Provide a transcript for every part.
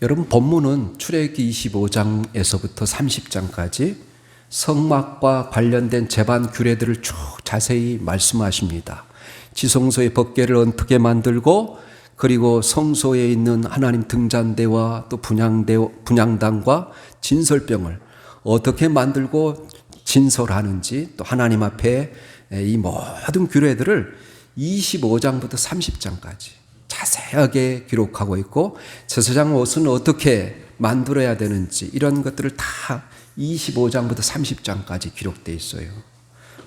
여러분, 본문은 출애굽기 25장에서부터 30장까지 성막과 관련된 제반 규례들을 쭉 자세히 말씀하십니다. 지성소의 법궤를 어떻게 만들고, 그리고 성소에 있는 하나님 등잔대와 또 분향단과 진설병을 어떻게 만들고 진설하는지, 또 하나님 앞에 이 모든 규례들을 25장부터 30장까지 자세하게 기록하고 있고, 제사장 옷은 어떻게 만들어야 되는지 이런 것들을 다 25장부터 30장까지 기록되어 있어요.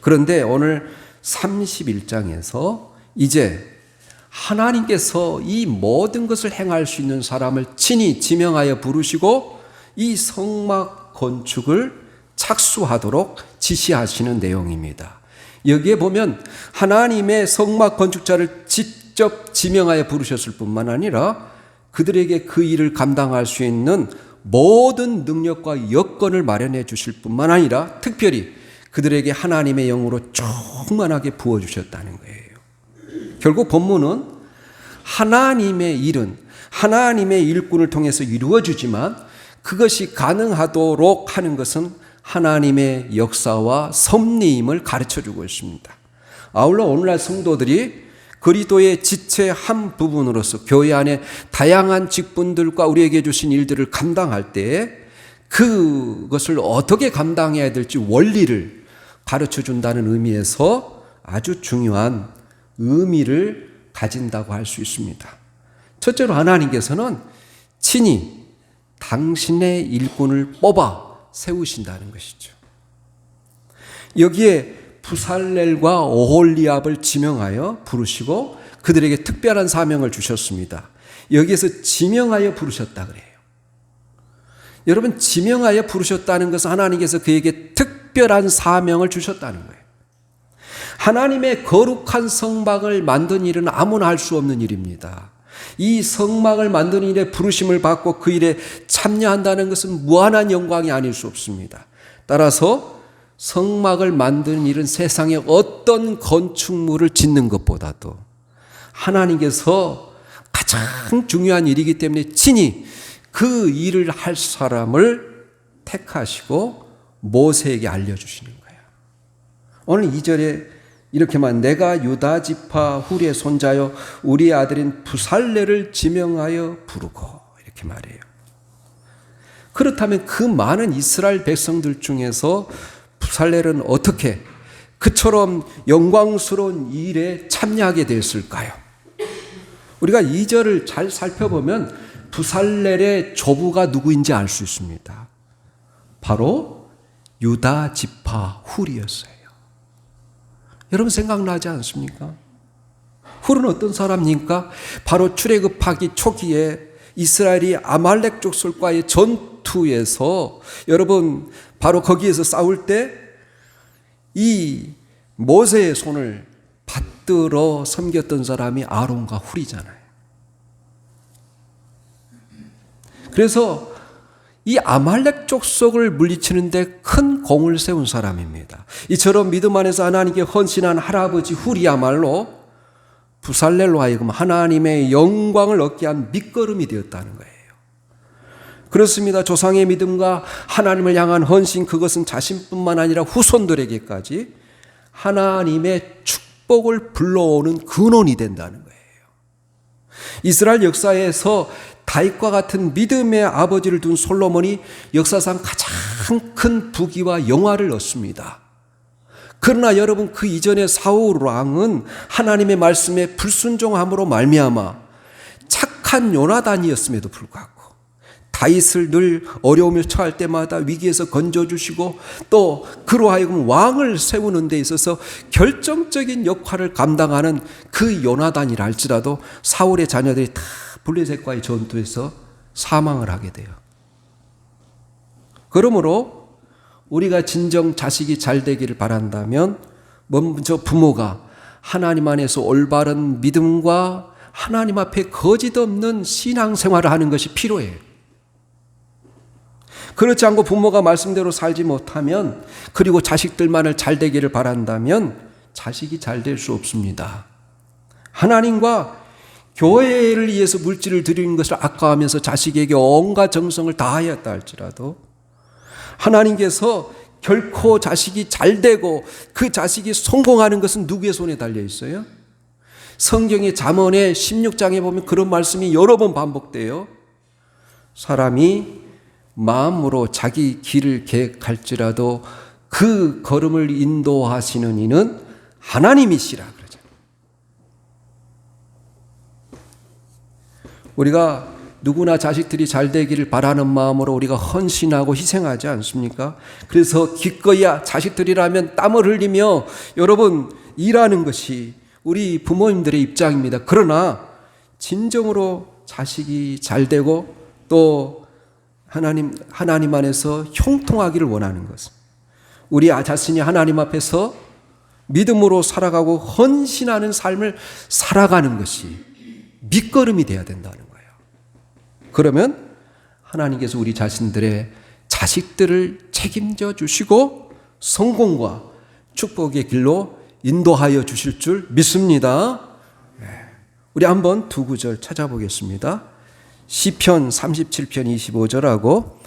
그런데 오늘 31장에서 이제 하나님께서 이 모든 것을 행할 수 있는 사람을 친히 지명하여 부르시고 이 성막 건축을 착수하도록 지시하시는 내용입니다. 여기에 보면 하나님의 성막 건축자를 직접 지명하여 부르셨을 뿐만 아니라 그들에게 그 일을 감당할 수 있는 모든 능력과 여건을 마련해 주실 뿐만 아니라 특별히 그들에게 하나님의 영으로 충만하게 부어주셨다는 거예요. 결국 본문은 하나님의 일은 하나님의 일꾼을 통해서 이루어지지만 그것이 가능하도록 하는 것은 하나님의 역사와 섭리임을 가르쳐주고 있습니다. 아울러 오늘날 성도들이 그리스도의 지체 한 부분으로서 교회 안에 다양한 직분들과 우리에게 주신 일들을 감당할 때 그것을 어떻게 감당해야 될지 원리를 가르쳐준다는 의미에서 아주 중요한 의미를 가진다고 할 수 있습니다. 첫째로 하나님께서는 친히 당신의 일꾼을 뽑아 세우신다는 것이죠. 여기에 부살렐과 오홀리압을 지명하여 부르시고 그들에게 특별한 사명을 주셨습니다. 여기에서 지명하여 부르셨다 그래요. 여러분, 지명하여 부르셨다는 것은 하나님께서 그에게 특별한 사명을 주셨다는 거예요. 하나님의 거룩한 성막을 만든 일은 아무나 할 수 없는 일입니다. 이 성막을 만드는 일에 부르심을 받고 그 일에 참여한다는 것은 무한한 영광이 아닐 수 없습니다. 따라서 성막을 만드는 일은 세상에 어떤 건축물을 짓는 것보다도 하나님께서 가장 중요한 일이기 때문에 친히 그 일을 할 사람을 택하시고 모세에게 알려주시는 거예요. 오늘 2절에 이렇게만 내가 유다 지파 훌의 손자여 우리 아들인 부살렐을 지명하여 부르고 이렇게 말해요. 그렇다면 그 많은 이스라엘 백성들 중에서 부살렐은 어떻게 그처럼 영광스러운 일에 참여하게 되었을까요? 우리가 2절을 잘 살펴보면 부살렐의 조부가 누구인지 알 수 있습니다. 바로 유다 지파 훌이었어요. 여러분 생각나지 않습니까? 훌은 어떤 사람입니까? 바로 출애굽하기 초기에 이스라엘이 아말렉 족속과의 전투에서 여러분 바로 거기에서 싸울 때 이 모세의 손을 받들어 섬겼던 사람이 아론과 훌이잖아요. 그래서 이 아말렉 족속을 물리치는데 큰 공을 세운 사람입니다. 이처럼 믿음 안에서 하나님께 헌신한 할아버지 훌이야말로 부살렐로 하여금 하나님의 영광을 얻게 한 밑거름이 되었다는 거예요. 그렇습니다. 조상의 믿음과 하나님을 향한 헌신, 그것은 자신뿐만 아니라 후손들에게까지 하나님의 축복을 불러오는 근원이 된다는 거예요. 이스라엘 역사에서 다윗과 같은 믿음의 아버지를 둔 솔로몬이 역사상 가장 큰 부귀와 영화를 얻습니다. 그러나 여러분, 그 이전에 사울 왕은 하나님의 말씀에 불순종함으로 말미암아 착한 요나단이었음에도 불구하고 다윗을 늘 어려움을 처할 때마다 위기에서 건져주시고 또 그로 하여금 왕을 세우는 데 있어서 결정적인 역할을 감당하는 그 요나단이라 할지라도 사울의 자녀들이 다 블레셋과의 전투에서 사망을 하게 돼요. 그러므로 우리가 진정 자식이 잘 되기를 바란다면 먼저 부모가 하나님 안에서 올바른 믿음과 하나님 앞에 거짓 없는 신앙생활을 하는 것이 필요해요. 그렇지 않고 부모가 말씀대로 살지 못하면, 그리고 자식들만을 잘 되기를 바란다면 자식이 잘 될 수 없습니다. 하나님과 교회를 위해서 물질을 드리는 것을 아까워하면서 자식에게 온갖 정성을 다하였다 할지라도 하나님께서 결코 자식이 잘되고 그 자식이 성공하는 것은 누구의 손에 달려 있어요? 성경의 잠언의 16장에 보면 그런 말씀이 여러 번 반복돼요. 사람이 마음으로 자기 길을 계획할지라도 그 걸음을 인도하시는 이는 하나님이시라 그러죠. 우리가 누구나 자식들이 잘 되기를 바라는 마음으로 우리가 헌신하고 희생하지 않습니까? 그래서 기꺼이 자식들이라면 땀을 흘리며 여러분 일하는 것이 우리 부모님들의 입장입니다. 그러나 진정으로 자식이 잘 되고 또 하나님 안에서 형통하기를 원하는 것은 우리 자신이 하나님 앞에서 믿음으로 살아가고 헌신하는 삶을 살아가는 것이 밑거름이 되어야 된다는 거예요. 그러면 하나님께서 우리 자신들의 자식들을 책임져 주시고 성공과 축복의 길로 인도하여 주실 줄 믿습니다. 우리 한번 두 구절 찾아보겠습니다. 시편 37편 25절하고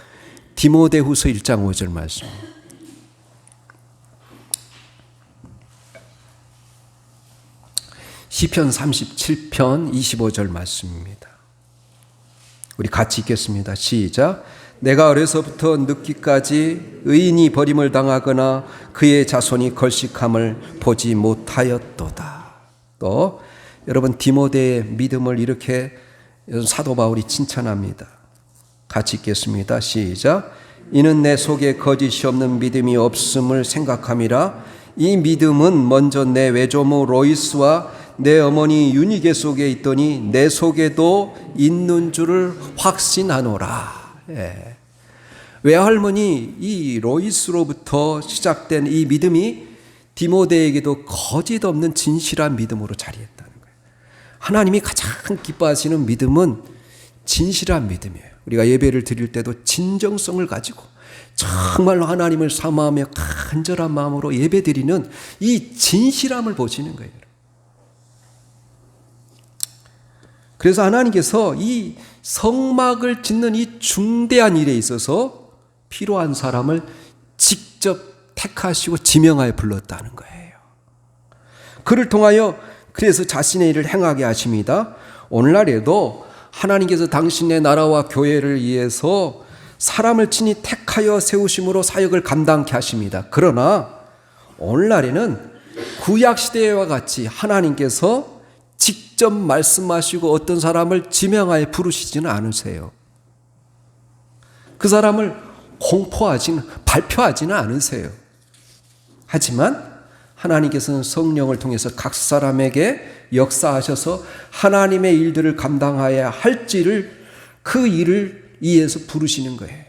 디모데후서 1장 5절 말씀. 시편 37편 25절 말씀입니다. 우리 같이 읽겠습니다. 시작. 내가 어려서부터 늙기까지 의인이 버림을 당하거나 그의 자손이 걸식함을 보지 못하였도다. 또 여러분 디모데의 믿음을 이렇게 사도 바울이 칭찬합니다. 같이 읽겠습니다. 시작. 이는 내 속에 거짓이 없는 믿음이 없음을 생각함이라. 이 믿음은 먼저 내 외조모 로이스와 내 어머니 유니게 속에 있더니 내 속에도 있는 줄을 확신하노라. 예. 외할머니 이 로이스로부터 시작된 이 믿음이 디모데에게도 거짓 없는 진실한 믿음으로 자리했다는 거예요. 하나님이 가장 기뻐하시는 믿음은 진실한 믿음이에요. 우리가 예배를 드릴 때도 진정성을 가지고 정말로 하나님을 사모하며 간절한 마음으로 예배 드리는 이 진실함을 보시는 거예요. 그래서 하나님께서 이 성막을 짓는 이 중대한 일에 있어서 필요한 사람을 직접 택하시고 지명하여 불렀다는 거예요. 그를 통하여 그래서 자신의 일을 행하게 하십니다. 오늘날에도 하나님께서 당신의 나라와 교회를 위해서 사람을 친히 택하여 세우심으로 사역을 감당케 하십니다. 그러나 오늘날에는 구약시대와 같이 하나님께서 직접 말씀하시고 어떤 사람을 지명하여 부르시지는 않으세요. 그 사람을 발표하지는 않으세요. 하지만 하나님께서는 성령을 통해서 각 사람에게 역사하셔서 하나님의 일들을 감당해야 할지를 그 일을 위해서 부르시는 거예요.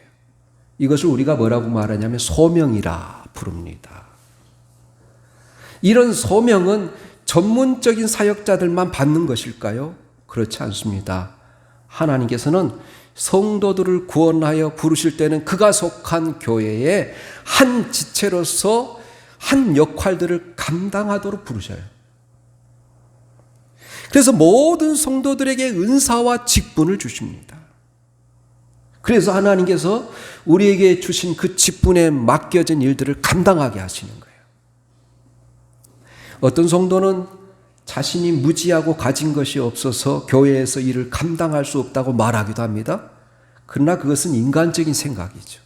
이것을 우리가 뭐라고 말하냐면 소명이라 부릅니다. 이런 소명은 전문적인 사역자들만 받는 것일까요? 그렇지 않습니다. 하나님께서는 성도들을 구원하여 부르실 때는 그가 속한 교회의 한 지체로서 한 역할들을 감당하도록 부르셔요. 그래서 모든 성도들에게 은사와 직분을 주십니다. 그래서 하나님께서 우리에게 주신 그 직분에 맡겨진 일들을 감당하게 하시는 거예요. 어떤 성도는 자신이 무지하고 가진 것이 없어서 교회에서 일을 감당할 수 없다고 말하기도 합니다. 그러나 그것은 인간적인 생각이죠.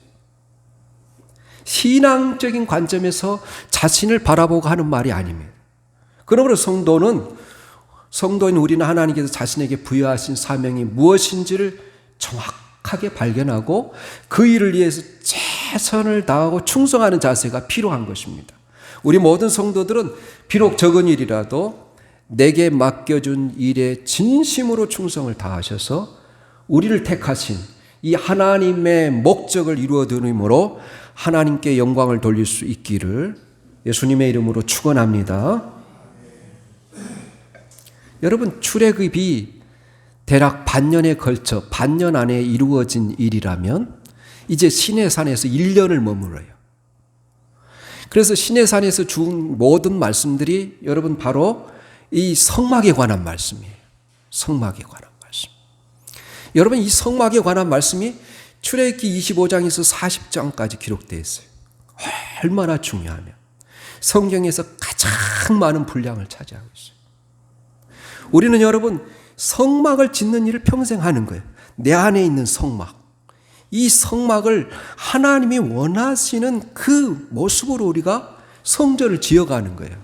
신앙적인 관점에서 자신을 바라보고 하는 말이 아닙니다. 그러므로 성도인 우리는 하나님께서 자신에게 부여하신 사명이 무엇인지를 정확하게 발견하고 그 일을 위해서 최선을 다하고 충성하는 자세가 필요한 것입니다. 우리 모든 성도들은 비록 적은 일이라도 내게 맡겨준 일에 진심으로 충성을 다하셔서 우리를 택하신 이 하나님의 목적을 이루어드림으로 하나님께 영광을 돌릴 수 있기를 예수님의 이름으로 축원합니다. 여러분, 출애굽이 대략 반년에 걸쳐 반년 안에 이루어진 일이라면 이제 시내산에서 1년을 머물러요. 그래서 시내산에서 준 모든 말씀들이 여러분 바로 이 성막에 관한 말씀이에요. 성막에 관한 말씀. 여러분, 이 성막에 관한 말씀이 출애굽기 25장에서 40장까지 기록되어 있어요. 얼마나 중요하면 성경에서 가장 많은 분량을 차지하고 있어요. 우리는 여러분, 성막을 짓는 일을 평생 하는 거예요. 내 안에 있는 성막. 이 성막을 하나님이 원하시는 그 모습으로 우리가 성전을 지어가는 거예요.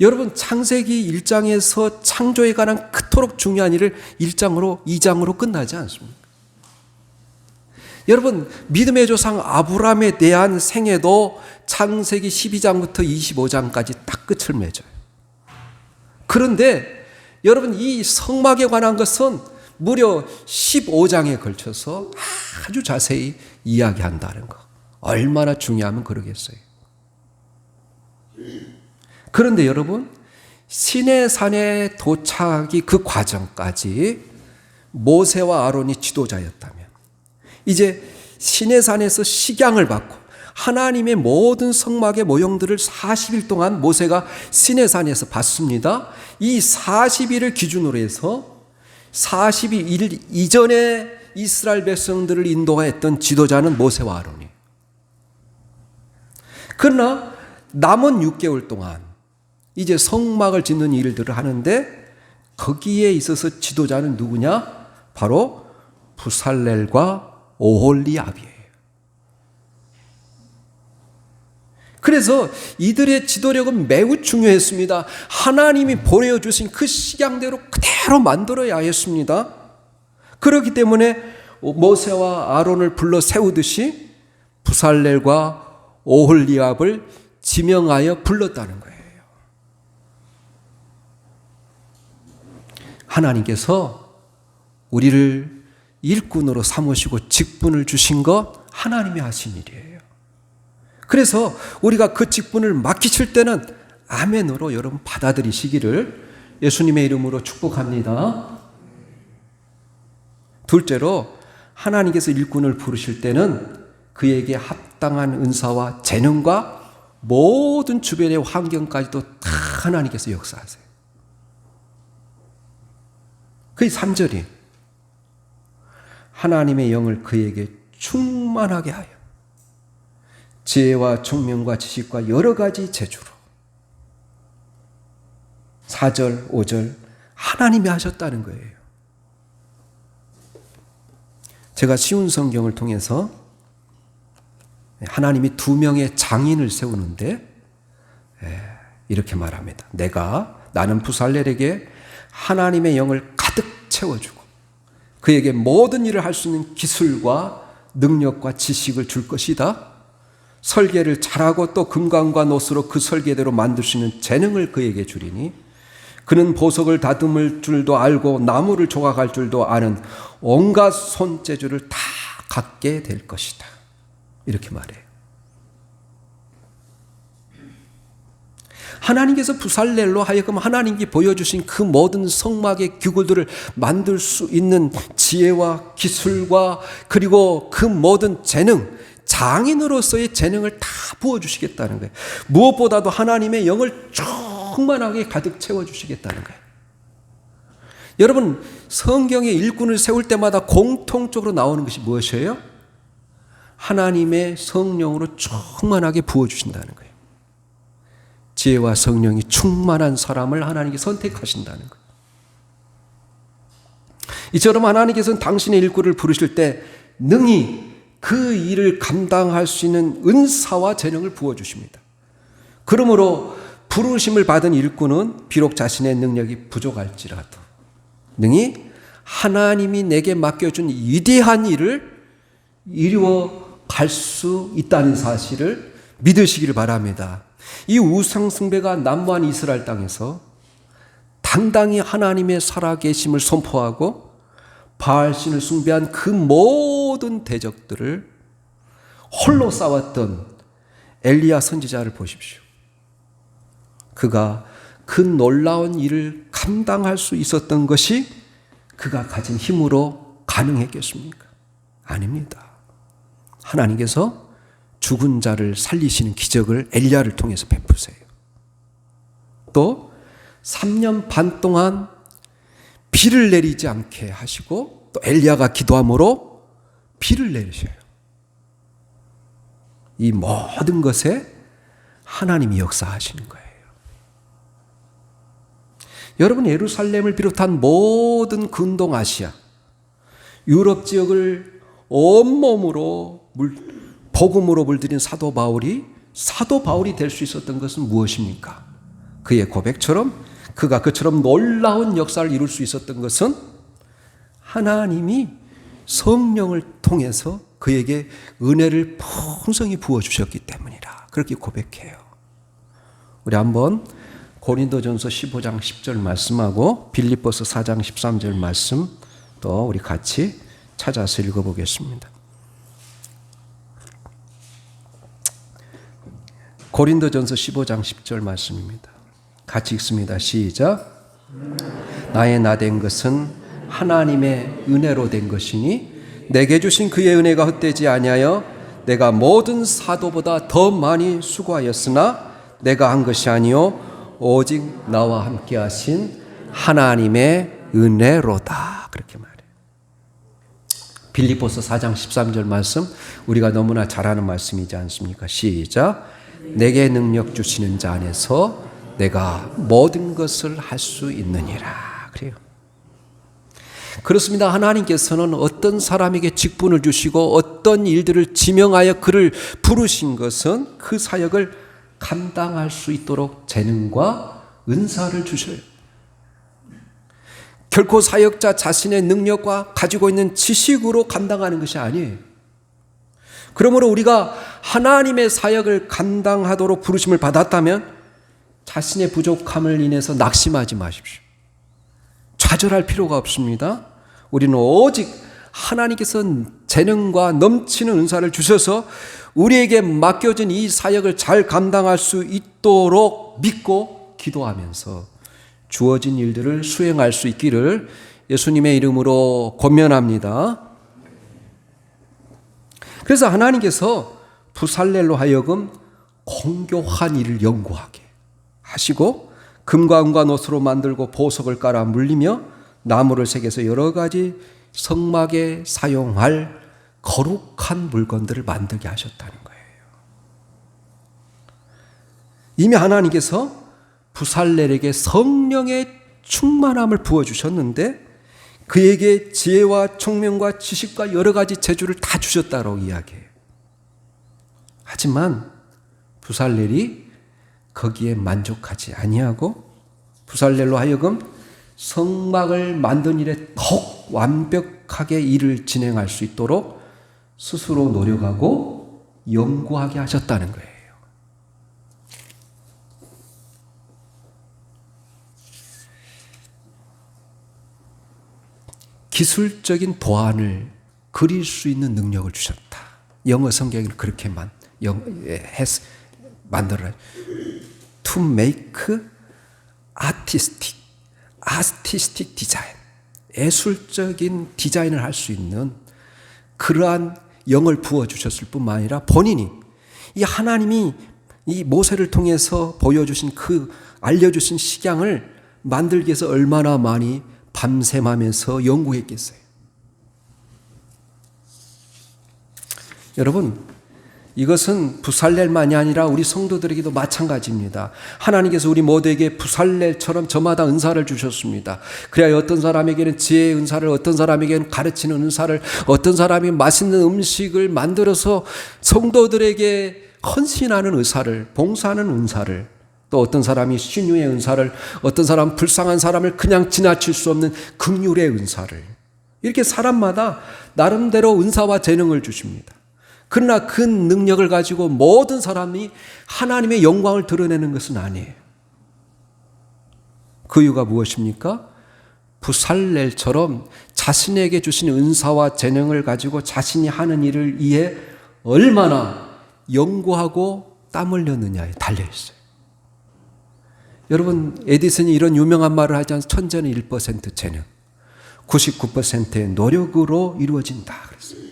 여러분, 창세기 1장에서 창조에 관한 그토록 중요한 일을 2장으로 끝나지 않습니까? 여러분, 믿음의 조상 아브라함에 대한 생애도 창세기 12장부터 25장까지 딱 끝을 맺어요. 그런데 여러분, 이 성막에 관한 것은 무려 15장에 걸쳐서 아주 자세히 이야기한다는 거. 얼마나 중요하면 그러겠어요. 그런데 여러분, 시내산에 도착하기 그 과정까지 모세와 아론이 지도자였다면, 이제 시내산에서 식양을 받고 하나님의 모든 성막의 모형들을 40일 동안 모세가 시내산에서 봤습니다. 이 40일을 기준으로 해서 42일 이전에 이스라엘 백성들을 인도했던 지도자는 모세와 아론이에요. 그러나 남은 6개월 동안 이제 성막을 짓는 일들을 하는데 거기에 있어서 지도자는 누구냐? 바로 부살렐과 오홀리압이에요. 그래서 이들의 지도력은 매우 중요했습니다. 하나님이 보내주신 그 식양대로 그대로 만들어야 했습니다. 그렇기 때문에 모세와 아론을 불러 세우듯이 부살렐과 오홀리압을 지명하여 불렀다는 거예요. 하나님께서 우리를 일꾼으로 삼으시고 직분을 주신 것 하나님이 하신 일이에요. 그래서 우리가 그 직분을 맡기실 때는 아멘으로 여러분 받아들이시기를 예수님의 이름으로 축복합니다. 둘째로, 하나님께서 일꾼을 부르실 때는 그에게 합당한 은사와 재능과 모든 주변의 환경까지도 다 하나님께서 역사하세요. 그게 3절이 하나님의 영을 그에게 충만하게 하여 지혜와 총명과 지식과 여러 가지 재주로. 4절, 5절 하나님이 하셨다는 거예요. 제가 쉬운 성경을 통해서 하나님이 2명의 장인을 세우는데 이렇게 말합니다. 나는 부살렐에게 하나님의 영을 가득 채워주고 그에게 모든 일을 할 수 있는 기술과 능력과 지식을 줄 것이다. 설계를 잘하고 또 금강과 노스로 그 설계대로 만들 수 있는 재능을 그에게 주리니 그는 보석을 다듬을 줄도 알고 나무를 조각할 줄도 아는 온갖 손재주를 다 갖게 될 것이다. 이렇게 말해요. 하나님께서 부살렐로 하여금 하나님께 보여주신 그 모든 성막의 기구들을 만들 수 있는 지혜와 기술과 그리고 그 모든 재능, 장인으로서의 재능을 다 부어주시겠다는 거예요. 무엇보다도 하나님의 영을 충만하게 가득 채워주시겠다는 거예요. 여러분, 성경의 일꾼을 세울 때마다 공통적으로 나오는 것이 무엇이에요? 하나님의 성령으로 충만하게 부어주신다는 거예요. 지혜와 성령이 충만한 사람을 하나님께 선택하신다는 거예요. 이처럼 하나님께서는 당신의 일꾼을 부르실 때 능히 그 일을 감당할 수 있는 은사와 재능을 부어주십니다. 그러므로 부르심을 받은 일꾼은 비록 자신의 능력이 부족할지라도 능히 하나님이 내게 맡겨준 위대한 일을 이루어 갈 수 있다는 사실을 믿으시기를 바랍니다. 이 우상 숭배가 난무한 이스라엘 땅에서 당당히 하나님의 살아계심을 선포하고 바알신을 숭배한 그 모든 대적들을 홀로 싸웠던 엘리야 선지자를 보십시오. 그가 그 놀라운 일을 감당할 수 있었던 것이 그가 가진 힘으로 가능했겠습니까? 아닙니다. 하나님께서 죽은 자를 살리시는 기적을 엘리야를 통해서 베푸세요. 또 3년 반 동안 비를 내리지 않게 하시고 또 엘리야가 기도함으로 비를 내리셔요. 이 모든 것에 하나님이 역사하시는 거예요. 여러분, 예루살렘을 비롯한 모든 근동 아시아, 유럽 지역을 온몸으로 복음으로 물들인 사도 바울이 될 수 있었던 것은 무엇입니까? 그의 고백처럼 그가 그처럼 놀라운 역사를 이룰 수 있었던 것은 하나님이 성령을 통해서 그에게 은혜를 풍성히 부어주셨기 때문이라 그렇게 고백해요. 우리 한번 고린도전서 15장 10절 말씀하고 빌립보서 4장 13절 말씀 또 우리 같이 찾아서 읽어보겠습니다. 고린도전서 15장 10절 말씀입니다. 같이 읽습니다. 시작. 나의 나 된 것은 하나님의 은혜로 된 것이니 내게 주신 그의 은혜가 헛되지 아니하여 내가 모든 사도보다 더 많이 수고하였으나 내가 한 것이 아니요 오직 나와 함께 하신 하나님의 은혜로다. 그렇게 말해요. 빌립보서 4장 13절 말씀 우리가 너무나 잘 아는 말씀이지 않습니까? 시작. 내게 능력 주시는 자 안에서 내가 모든 것을 할 수 있느니라. 그래요. 그렇습니다. 하나님께서는 어떤 사람에게 직분을 주시고 어떤 일들을 지명하여 그를 부르신 것은 그 사역을 감당할 수 있도록 재능과 은사를 주셔요. 결코 사역자 자신의 능력과 가지고 있는 지식으로 감당하는 것이 아니에요. 그러므로 우리가 하나님의 사역을 감당하도록 부르심을 받았다면 자신의 부족함을 인해서 낙심하지 마십시오. 좌절할 필요가 없습니다. 우리는 오직 하나님께서 재능과 넘치는 은사를 주셔서 우리에게 맡겨진 이 사역을 잘 감당할 수 있도록 믿고 기도하면서 주어진 일들을 수행할 수 있기를 예수님의 이름으로 권면합니다. 그래서 하나님께서 부살렐로 하여금 공교한 일을 연구하게 하시고 금과 은과 노스로 만들고 보석을 깔아 물리며 나무를 새겨서 여러 가지 성막에 사용할 거룩한 물건들을 만들게 하셨다는 거예요. 이미 하나님께서 부살렐에게 성령의 충만함을 부어주셨는데 그에게 지혜와 총명과 지식과 여러 가지 재주를 다 주셨다고 이야기해요. 하지만 부살렐이 거기에 만족하지 아니하고 부살렐로 하여금 성막을 만든 일에 더욱 완벽하게 일을 진행할 수 있도록 스스로 노력하고 연구하게 하셨다는 거예요. 기술적인 도안을 그릴 수 있는 능력을 주셨다. 영어 성경에는 그렇게 만들어요. To make artistic design. 예술적인 디자인을 할 수 있는 그러한 영을 부어주셨을 뿐만 아니라 본인이 이 하나님이 이 모세를 통해서 보여주신 그 알려주신 식양을 만들기 위해서 얼마나 많이 밤샘하면서 연구했겠어요. 여러분, 이것은 부살렐만이 아니라 우리 성도들에게도 마찬가지입니다. 하나님께서 우리 모두에게 부살렐처럼 저마다 은사를 주셨습니다. 그래야 어떤 사람에게는 지혜의 은사를, 어떤 사람에게는 가르치는 은사를, 어떤 사람이 맛있는 음식을 만들어서 성도들에게 헌신하는 은사를, 봉사하는 은사를, 또 어떤 사람이 신유의 은사를, 어떤 사람은 불쌍한 사람을 그냥 지나칠 수 없는 긍휼의 은사를, 이렇게 사람마다 나름대로 은사와 재능을 주십니다. 그러나 그 능력을 가지고 모든 사람이 하나님의 영광을 드러내는 것은 아니에요. 그 이유가 무엇입니까? 부살렐처럼 자신에게 주신 은사와 재능을 가지고 자신이 하는 일을 위해 얼마나 연구하고 땀 흘렸느냐에 달려있어요. 여러분, 에디슨이 이런 유명한 말을 하지 않습니까? 천재는 1% 재능, 99%의 노력으로 이루어진다 그랬어요.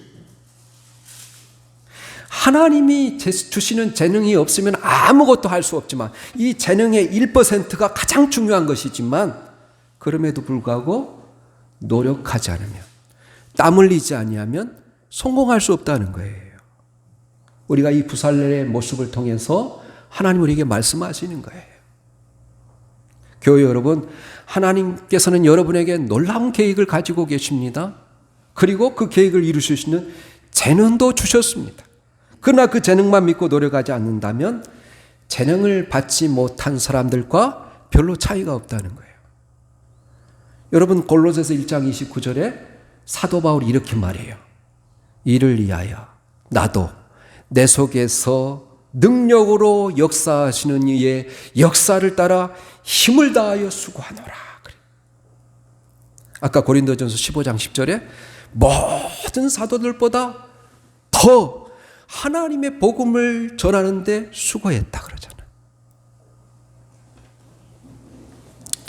하나님이 주시는 재능이 없으면 아무것도 할 수 없지만 이 재능의 1%가 가장 중요한 것이지만 그럼에도 불구하고 노력하지 않으면, 땀 흘리지 아니하면 성공할 수 없다는 거예요. 우리가 이 부살렐의 모습을 통해서 하나님 우리에게 말씀하시는 거예요. 교회 여러분, 하나님께서는 여러분에게 놀라운 계획을 가지고 계십니다. 그리고 그 계획을 이루실 수 있는 재능도 주셨습니다. 그러나 그 재능만 믿고 노력하지 않는다면 재능을 받지 못한 사람들과 별로 차이가 없다는 거예요. 여러분, 골로새서 1장 29절에 사도 바울이 이렇게 말해요. 이를 위하여 나도 내 속에서 능력으로 역사하시는 이의 역사를 따라 힘을 다하여 수고하노라. 아까 고린도전서 15장 10절에 모든 사도들보다 더 하나님의 복음을 전하는데 수고했다 그러잖아요.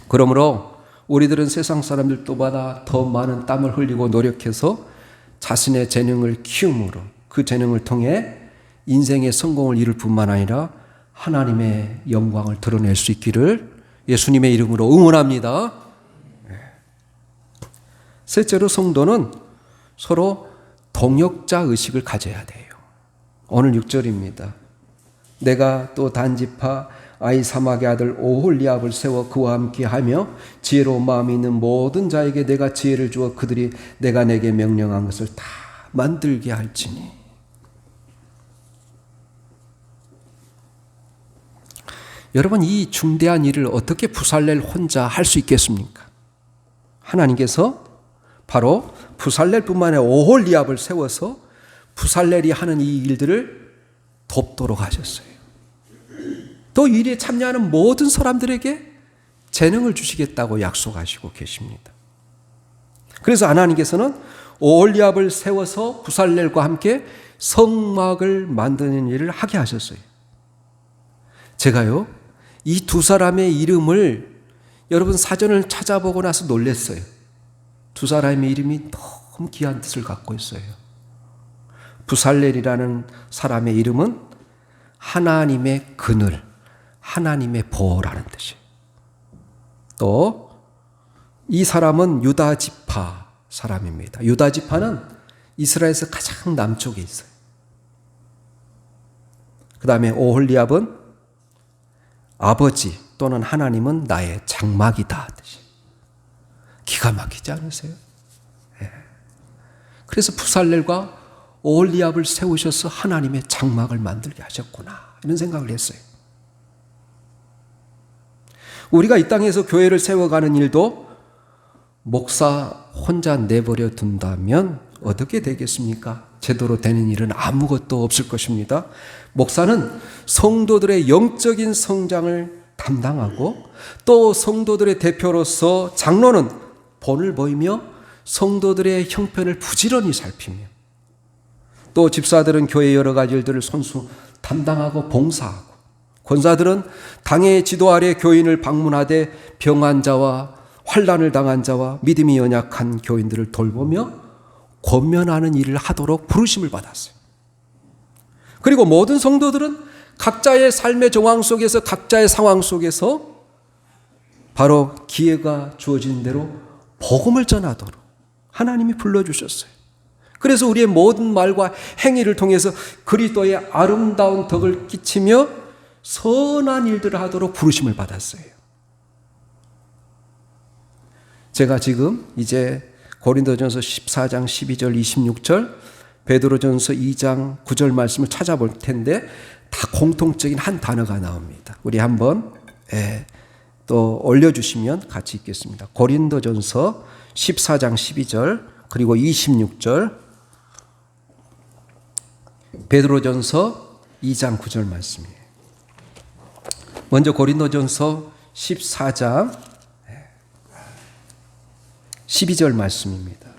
그러므로 우리들은 세상 사람들보다 더 많은 땀을 흘리고 노력해서 자신의 재능을 키움으로 그 재능을 통해 인생의 성공을 이룰 뿐만 아니라 하나님의 영광을 드러낼 수 있기를 예수님의 이름으로 응원합니다. 셋째로, 성도는 서로 동역자 의식을 가져야 돼요. 오늘 6절입니다. 내가 또 단지파 아히사막의 아들 오홀리압을 세워 그와 함께 하며 지혜로운 마음이 있는 모든 자에게 내가 지혜를 주어 그들이 내가 내게 명령한 것을 다 만들게 할지니. 여러분, 이 중대한 일을 어떻게 부살렐 혼자 할 수 있겠습니까? 하나님께서 바로 부살렐뿐만 아니라 오홀리압을 세워서 부살렐이 하는 이 일들을 돕도록 하셨어요. 또 이 일에 참여하는 모든 사람들에게 재능을 주시겠다고 약속하시고 계십니다. 그래서 하나님께서는 오홀리압을 세워서 부살렐과 함께 성막을 만드는 일을 하게 하셨어요. 제가요, 이 두 사람의 이름을 여러분 사전을 찾아보고 나서 놀랐어요. 두 사람의 이름이 너무 귀한 뜻을 갖고 있어요. 부살렐이라는 사람의 이름은 하나님의 그늘, 하나님의 보호라는 뜻이에요. 또 이 사람은 유다 지파 사람입니다. 유다 지파는 이스라엘에서 가장 남쪽에 있어요. 그 다음에 오홀리압은 아버지 또는 하나님은 나의 장막이다 뜻이. 기가 막히지 않으세요? 예. 그래서 부살렐과 오홀리압을 세우셔서 하나님의 장막을 만들게 하셨구나, 이런 생각을 했어요. 우리가 이 땅에서 교회를 세워가는 일도 목사 혼자 내버려 둔다면 어떻게 되겠습니까? 제대로 되는 일은 아무것도 없을 것입니다. 목사는 성도들의 영적인 성장을 담당하고 또 성도들의 대표로서 장로는 본을 보이며 성도들의 형편을 부지런히 살피며 또 집사들은 교회의 여러 가지 일들을 손수 담당하고 봉사하고 권사들은 당의 지도 아래 교인을 방문하되 병환자와 환난을 당한 자와 믿음이 연약한 교인들을 돌보며 권면하는 일을 하도록 부르심을 받았어요. 그리고 모든 성도들은 각자의 삶의 정황 속에서 각자의 상황 속에서 바로 기회가 주어진 대로 복음을 전하도록 하나님이 불러주셨어요. 그래서 우리의 모든 말과 행위를 통해서 그리스도의 아름다운 덕을 끼치며 선한 일들을 하도록 부르심을 받았어요. 제가 지금 이제 고린도전서 14장 12절 26절 베드로전서 2장 9절 말씀을 찾아볼 텐데 다 공통적인 한 단어가 나옵니다. 우리 한번 또 올려주시면 같이 읽겠습니다. 고린도전서 14장 12절 그리고 26절 베드로전서 2장 9절 말씀이에요. 먼저 고린도전서 14장 12절 말씀입니다.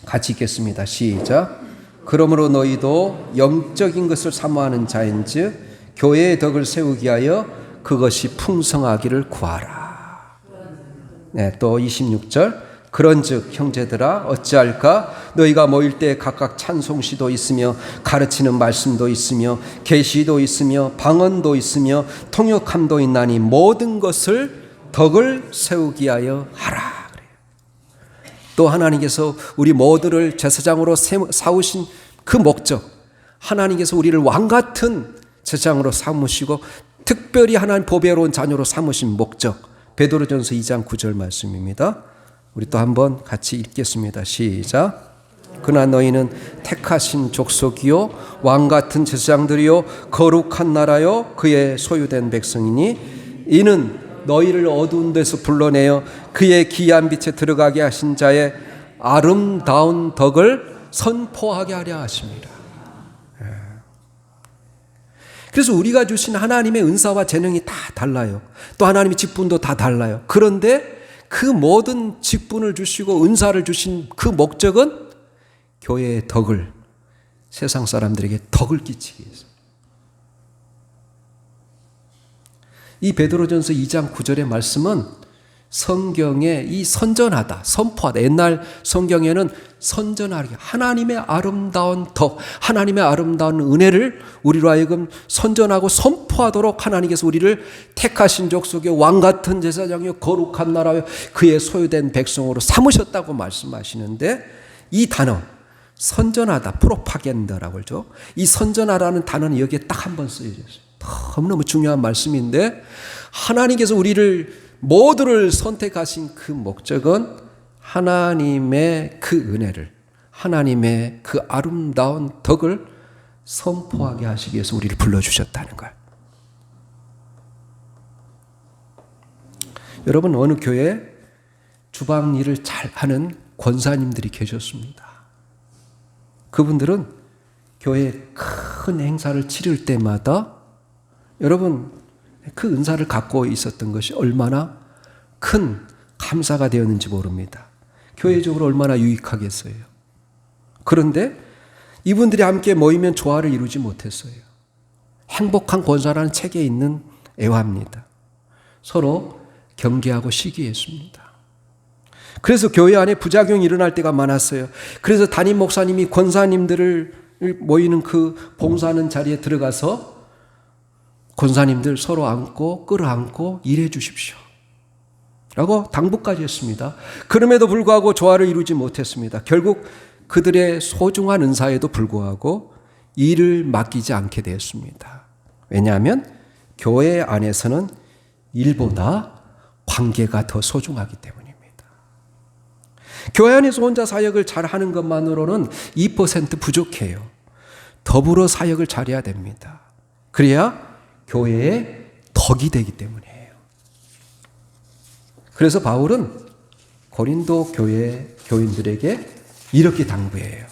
같이 읽겠습니다. 시작. 그러므로 너희도 영적인 것을 사모하는 자인즉 교회의 덕을 세우기 위하여 그것이 풍성하기를 구하라. 또 26절. 그런즉 형제들아 어찌할까 너희가 모일 때 각각 찬송시도 있으며 가르치는 말씀도 있으며 계시도 있으며 방언도 있으며 통역함도 있나니 모든 것을 덕을 세우기 위하여 하라. 또 하나님께서 우리 모두를 제사장으로 세우신 그 목적, 하나님께서 우리를 왕같은 제사장으로 삼으시고 특별히 하나님 보배로운 자녀로 삼으신 목적, 베드로전서 2장 9절 말씀입니다. 우리 또 한번 같이 읽겠습니다. 시작. 그러나 너희는 택하신 족속이요 왕같은 제사장들이요 거룩한 나라요 그의 소유된 백성이니 이는 너희를 어두운 데서 불러내어 그의 기이한 빛에 들어가게 하신 자의 아름다운 덕을 선포하게 하려 하십니다. 그래서 우리가 주신 하나님의 은사와 재능이 다 달라요. 또 하나님의 직분도 다 달라요. 그런데 그 모든 직분을 주시고 은사를 주신 그 목적은 교회의 덕을, 세상 사람들에게 덕을 끼치기 위해서. 이 베드로전서 2장 9절의 말씀은 성경에 이 선전하다, 선포하다. 옛날 성경에는 선전하기, 하나님의 아름다운 덕, 하나님의 아름다운 은혜를 우리로 하여금 선전하고 선포하도록 하나님께서 우리를 택하신 족속의 왕같은 제사장이요 거룩한 나라요 그의 소유된 백성으로 삼으셨다고 말씀하시는데, 이 단어 선전하다, 프로파겐더라고 그러죠. 이 선전하라는 단어는 여기에 딱 한 번 쓰여져 있어요. 너무너무 중요한 말씀인데, 하나님께서 우리를 모두를 선택하신 그 목적은 하나님의 그 은혜를, 하나님의 그 아름다운 덕을 선포하게 하시기 위해서 우리를 불러주셨다는 거예요. 여러분, 어느 교회에 주방 일을 잘하는 권사님들이 계셨습니다. 그분들은 교회에 큰 행사를 치를 때마다 여러분 그 은사를 갖고 있었던 것이 얼마나 큰 감사가 되었는지 모릅니다. 교회적으로 얼마나 유익하겠어요. 그런데 이분들이 함께 모이면 조화를 이루지 못했어요. 행복한 권사라는 책에 있는 애화입니다. 서로 경계하고 시기했습니다. 그래서 교회 안에 부작용이 일어날 때가 많았어요. 그래서 담임 목사님이 권사님들을 모이는 그 봉사하는 자리에 들어가서 권사님들 서로 안고 끌어안고 일해 주십시오 라고 당부까지 했습니다. 그럼에도 불구하고 조화를 이루지 못했습니다. 결국 그들의 소중한 은사에도 불구하고 일을 맡기지 않게 되었습니다. 왜냐하면 교회 안에서는 일보다 관계가 더 소중하기 때문입니다. 교회 안에서 혼자 사역을 잘하는 것만으로는 2% 부족해요. 더불어 사역을 잘해야 됩니다. 그래야 교회의 덕이 되기 때문이에요. 그래서 바울은 고린도 교회 교인들에게 이렇게 당부해요.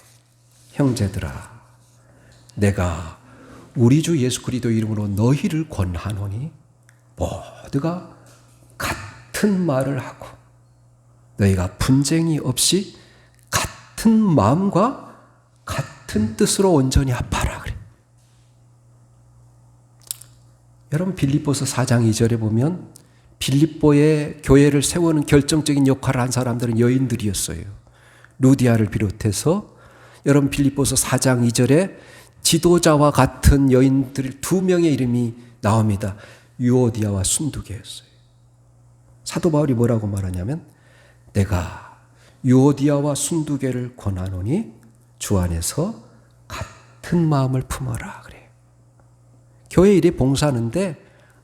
형제들아, 내가 우리 주 예수 그리스도 이름으로 너희를 권하노니 모두가 같은 말을 하고 너희가 분쟁이 없이 같은 마음과 같은 뜻으로 온전히 합하라 그래. 여러분, 빌립보서 4장 2절에 보면 빌립보의 교회를 세우는 결정적인 역할을 한 사람들은 여인들이었어요. 루디아를 비롯해서 여러분 빌립보서 4장 2절에 지도자와 같은 여인들 2명의 이름이 나옵니다. 유오디아와 순두계였어요. 사도 바울이 뭐라고 말하냐면 내가 유오디아와 순두계를 권하노니 주 안에서 같은 마음을 품어라 그래요. 교회 일에 봉사하는데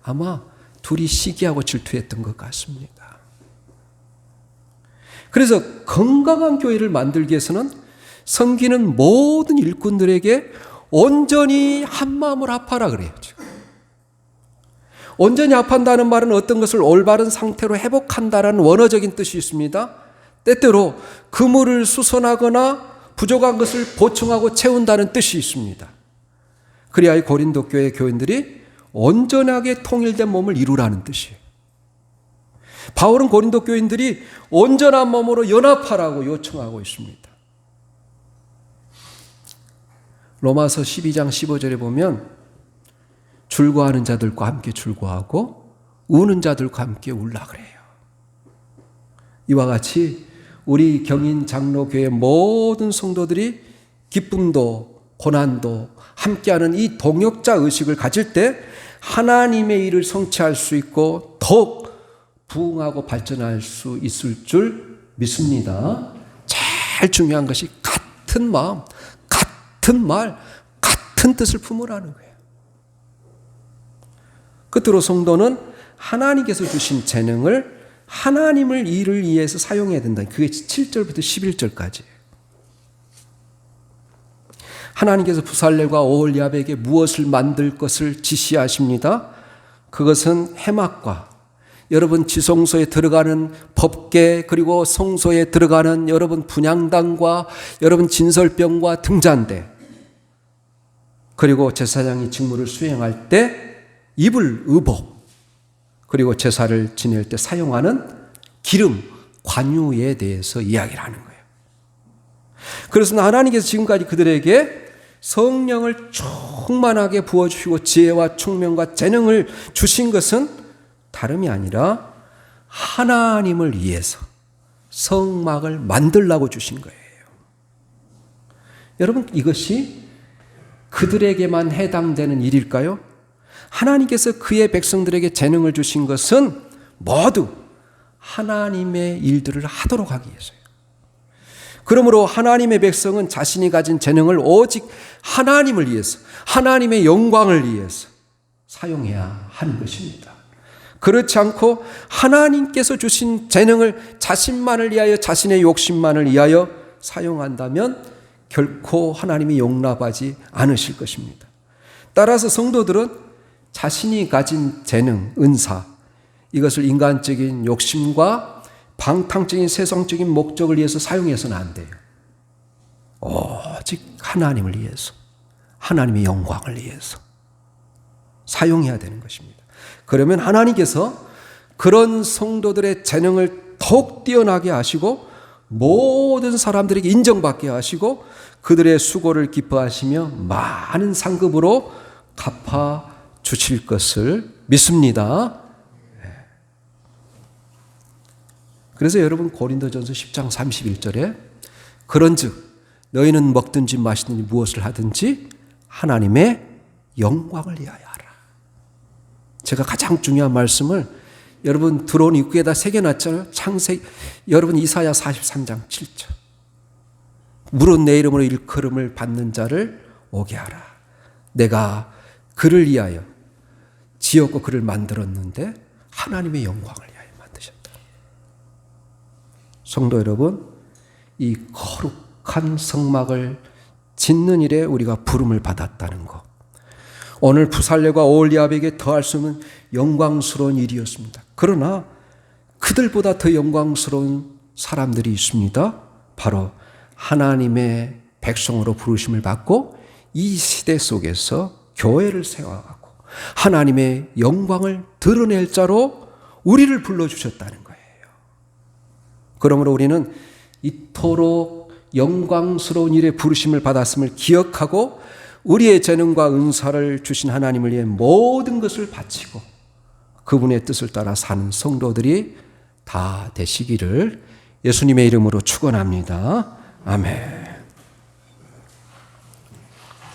아마 둘이 시기하고 질투했던 것 같습니다. 그래서 건강한 교회를 만들기 위해서는 섬기는 모든 일꾼들에게 온전히 한 마음을 합하라 그래요. 온전히 합한다는 말은 어떤 것을 올바른 상태로 회복한다라는 원어적인 뜻이 있습니다. 때때로 그물을 수선하거나 부족한 것을 보충하고 채운다는 뜻이 있습니다. 그래야 이 고린도 교회 교인들이 온전하게 통일된 몸을 이루라는 뜻이에요. 바울은 고린도 교인들이 온전한 몸으로 연합하라고 요청하고 있습니다. 로마서 12장 15절에 보면 즐거워하는 자들과 함께 즐거워하고 우는 자들과 함께 울라 그래요. 이와 같이 우리 경인 장로교회 모든 성도들이 기쁨도 고난도 함께하는 이 동역자 의식을 가질 때 하나님의 일을 성취할 수 있고 더욱 부흥하고 발전할 수 있을 줄 믿습니다. 제일 중요한 것이 같은 마음, 같은 말, 같은 뜻을 품으라는 거예요. 끝으로 성도는 하나님께서 주신 재능을 하나님을 일을 위해서 사용해야 된다. 그게 7절부터 11절까지. 하나님께서 부살렐과 오홀리압에게 무엇을 만들 것을 지시하십니다. 그것은 해막과 여러분 지성소에 들어가는 법궤 그리고 성소에 들어가는 여러분 분향단과 여러분 진설병과 등잔대 그리고 제사장이 직무를 수행할 때 입을 의복 그리고 제사를 지낼 때 사용하는 기름 관유에 대해서 이야기를 하는 거예요. 그래서 하나님께서 지금까지 그들에게 성령을 충만하게 부어주시고 지혜와 총명과 재능을 주신 것은 다름이 아니라 하나님을 위해서 성막을 만들라고 주신 거예요. 여러분 이것이 그들에게만 해당되는 일일까요? 하나님께서 그의 백성들에게 재능을 주신 것은 모두 하나님의 일들을 하도록 하기 위해서요. 그러므로 하나님의 백성은 자신이 가진 재능을 오직 하나님을 위해서, 하나님의 영광을 위해서 사용해야 하는 것입니다. 그렇지 않고 하나님께서 주신 재능을 자신만을 위하여, 자신의 욕심만을 위하여 사용한다면 결코 하나님이 용납하지 않으실 것입니다. 따라서 성도들은 자신이 가진 재능, 은사, 이것을 인간적인 욕심과 방탕적인 세상적인 목적을 위해서 사용해서는 안 돼요. 오직 하나님을 위해서, 하나님의 영광을 위해서 사용해야 되는 것입니다. 그러면 하나님께서 그런 성도들의 재능을 더욱 뛰어나게 하시고 모든 사람들에게 인정받게 하시고 그들의 수고를 기뻐하시며 많은 상급으로 갚아 주실 것을 믿습니다. 그래서 여러분 고린도전서 10장 31절에 그런즉 너희는 먹든지 마시든지 무엇을 하든지 하나님의 영광을 위하여 하라. 제가 가장 중요한 말씀을 여러분 들어온 입구에다 새겨놨잖아요. 창세기 여러분 이사야 43장 7절 물은 내 이름으로 일컬음을 받는 자를 오게 하라. 내가 그를 위하여 지었고 그를 만들었는데 하나님의 영광을 위하여 만드셨다. 성도 여러분, 이 거룩한 성막을 짓는 일에 우리가 부름을 받았다는 것, 오늘 부살렐과 오홀리압에게 더할 수 없는 영광스러운 일이었습니다. 그러나 그들보다 더 영광스러운 사람들이 있습니다. 바로 하나님의 백성으로 부르심을 받고 이 시대 속에서 교회를 세워가고 하나님의 영광을 드러낼 자로 우리를 불러주셨다는 거예요. 그러므로 우리는 이토록 영광스러운 일에 부르심을 받았음을 기억하고 우리의 재능과 은사를 주신 하나님을 위해 모든 것을 바치고 그분의 뜻을 따라 사는 성도들이 다 되시기를 예수님의 이름으로 축원합니다. 아멘.